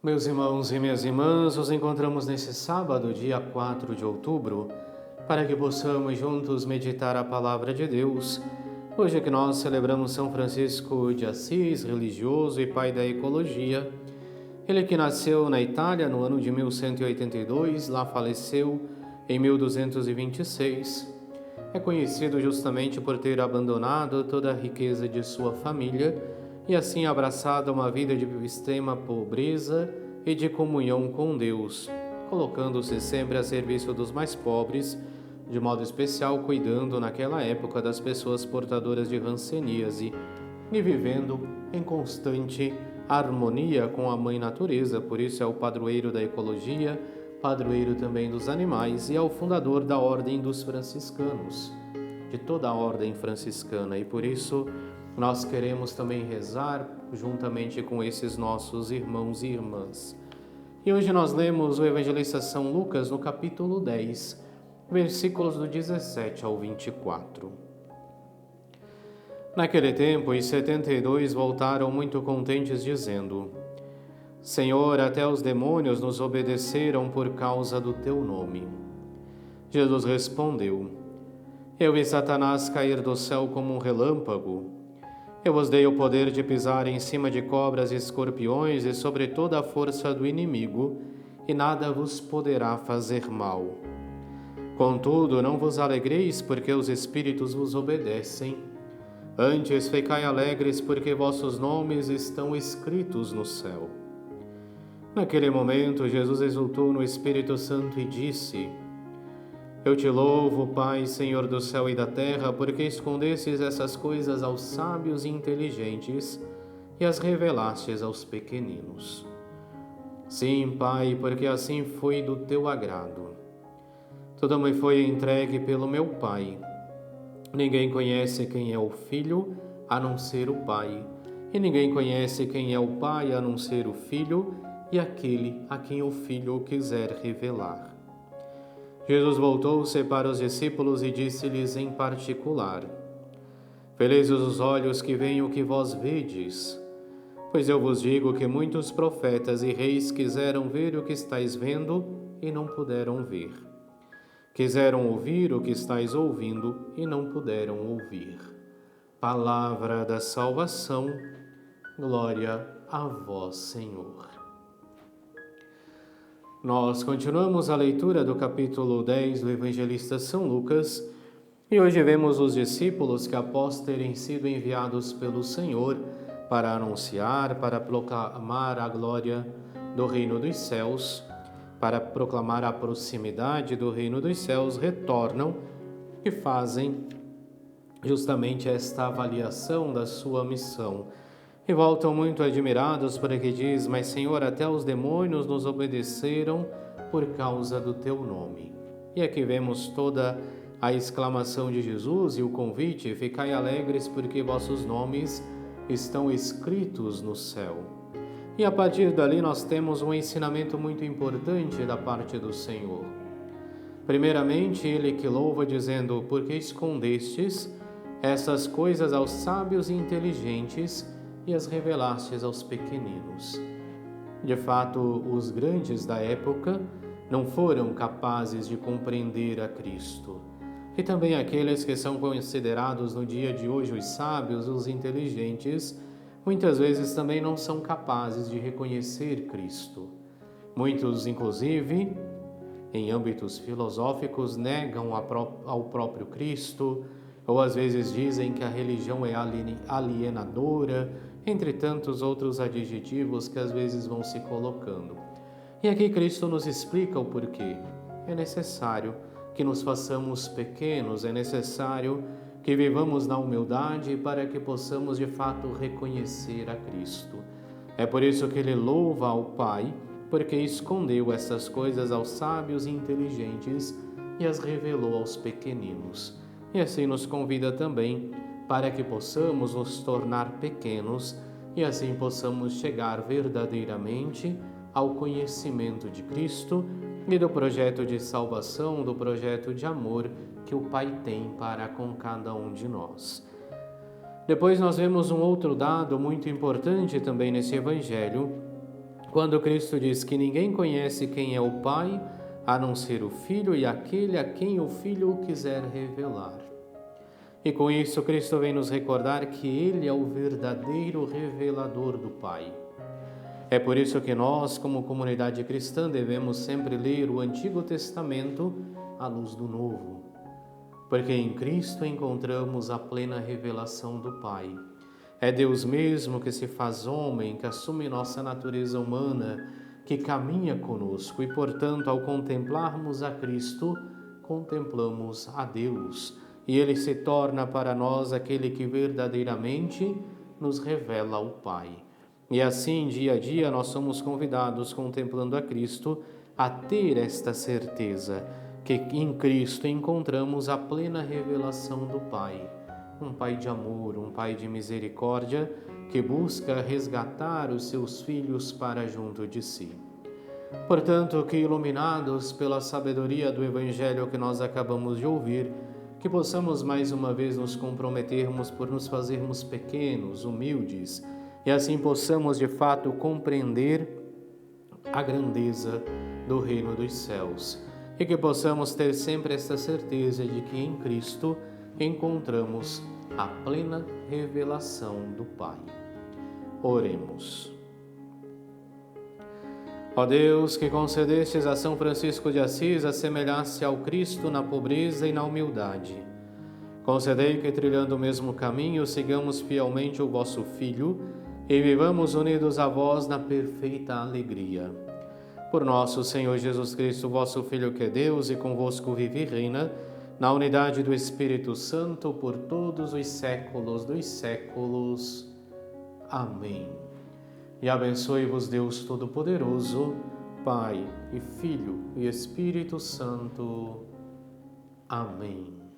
Meus irmãos e minhas irmãs, nos encontramos nesse sábado, dia 4 de outubro, para que possamos juntos meditar a palavra de Deus. Hoje que nós celebramos São Francisco de Assis, religioso e pai da ecologia. Ele que nasceu na Itália no ano de 1182, lá faleceu em 1226. É conhecido justamente por ter abandonado toda a riqueza de sua família e assim abraçado uma vida de extrema pobreza e de comunhão com Deus, colocando-se sempre a serviço dos mais pobres, de modo especial cuidando naquela época das pessoas portadoras de hanseníase e vivendo em constante harmonia com a Mãe Natureza. Por isso é o padroeiro da ecologia, padroeiro também dos animais e é o fundador da Ordem dos Franciscanos, de toda a Ordem franciscana, e por isso nós queremos também rezar juntamente com esses nossos irmãos e irmãs. E hoje nós lemos o evangelista São Lucas no capítulo 10, versículos do 17 ao 24. Naquele tempo, os 72 voltaram muito contentes, dizendo: Senhor, até os demônios nos obedeceram por causa do teu nome. Jesus respondeu: Eu vi Satanás cair do céu como um relâmpago. Eu vos dei o poder de pisar em cima de cobras e escorpiões e sobre toda a força do inimigo, e nada vos poderá fazer mal. Contudo, não vos alegreis porque os espíritos vos obedecem. Antes, ficai alegres porque vossos nomes estão escritos no céu. Naquele momento, Jesus exultou no Espírito Santo e disse: Eu te louvo, Pai, Senhor do céu e da terra, porque escondestes essas coisas aos sábios e inteligentes e as revelastes aos pequeninos. Sim, Pai, porque assim foi do teu agrado. Tudo me foi entregue pelo meu Pai. Ninguém conhece quem é o Filho, a não ser o Pai, e ninguém conhece quem é o Pai, a não ser o Filho, e aquele a quem o Filho quiser revelar. Jesus voltou-se para os discípulos e disse-lhes em particular: Felizes os olhos que veem o que vós vedes, pois eu vos digo que muitos profetas e reis quiseram ver o que estáis vendo e não puderam ver. Quiseram ouvir o que estáis ouvindo e não puderam ouvir. Palavra da salvação, glória a vós, Senhor. Nós continuamos a leitura do capítulo 10 do evangelista São Lucas e hoje vemos os discípulos que, após terem sido enviados pelo Senhor para anunciar, para proclamar a glória do reino dos céus, para proclamar a proximidade do reino dos céus, retornam e fazem justamente esta avaliação da sua missão. E voltam muito admirados porque diz: Mas Senhor, até os demônios nos obedeceram por causa do teu nome. E aqui vemos toda a exclamação de Jesus e o convite: Ficai alegres porque vossos nomes estão escritos no céu. E a partir dali nós temos um ensinamento muito importante da parte do Senhor. Primeiramente, Ele que louva dizendo: Porque escondestes essas coisas aos sábios e inteligentes e as revelastes aos pequeninos. De fato, os grandes da época não foram capazes de compreender a Cristo. E também aqueles que são considerados no dia de hoje os sábios, os inteligentes, muitas vezes também não são capazes de reconhecer Cristo. Muitos, inclusive, em âmbitos filosóficos, negam ao próprio Cristo, ou às vezes dizem que a religião é alienadora, entre tantos outros adjetivos que às vezes vão se colocando. E aqui Cristo nos explica o porquê. É necessário que nos façamos pequenos, é necessário que vivamos na humildade para que possamos de fato reconhecer a Cristo. É por isso que ele louva ao Pai, porque escondeu essas coisas aos sábios e inteligentes e as revelou aos pequeninos. E assim nos convida também para que possamos nos tornar pequenos e assim possamos chegar verdadeiramente ao conhecimento de Cristo e do projeto de salvação, do projeto de amor que o Pai tem para com cada um de nós. Depois nós vemos um outro dado muito importante também nesse Evangelho, quando Cristo diz que ninguém conhece quem é o Pai, a não ser o Filho e aquele a quem o Filho o quiser revelar. E com isso, Cristo vem nos recordar que Ele é o verdadeiro revelador do Pai. É por isso que nós, como comunidade cristã, devemos sempre ler o Antigo Testamento à luz do Novo, porque em Cristo encontramos a plena revelação do Pai. É Deus mesmo que se faz homem, que assume nossa natureza humana, que caminha conosco e, portanto, ao contemplarmos a Cristo, contemplamos a Deus. E Ele se torna para nós aquele que verdadeiramente nos revela o Pai. E assim, dia a dia, nós somos convidados, contemplando a Cristo, a ter esta certeza, que em Cristo encontramos a plena revelação do Pai. Um Pai de amor, um Pai de misericórdia, que busca resgatar os seus filhos para junto de si. Portanto, que iluminados pela sabedoria do Evangelho que nós acabamos de ouvir, que possamos mais uma vez nos comprometermos por nos fazermos pequenos, humildes, e assim possamos de fato compreender a grandeza do reino dos céus. E que possamos ter sempre esta certeza de que em Cristo encontramos a plena revelação do Pai. Oremos. Ó Deus, que concedestes a São Francisco de Assis assemelhar-se ao Cristo na pobreza e na humildade, concedei que, trilhando o mesmo caminho, sigamos fielmente o vosso Filho e vivamos unidos a vós na perfeita alegria. Por nosso Senhor Jesus Cristo, vosso Filho, que é Deus e convosco vive e reina, na unidade do Espírito Santo, por todos os séculos dos séculos. Amém. E abençoe-vos Deus Todo-Poderoso, Pai e Filho e Espírito Santo. Amém.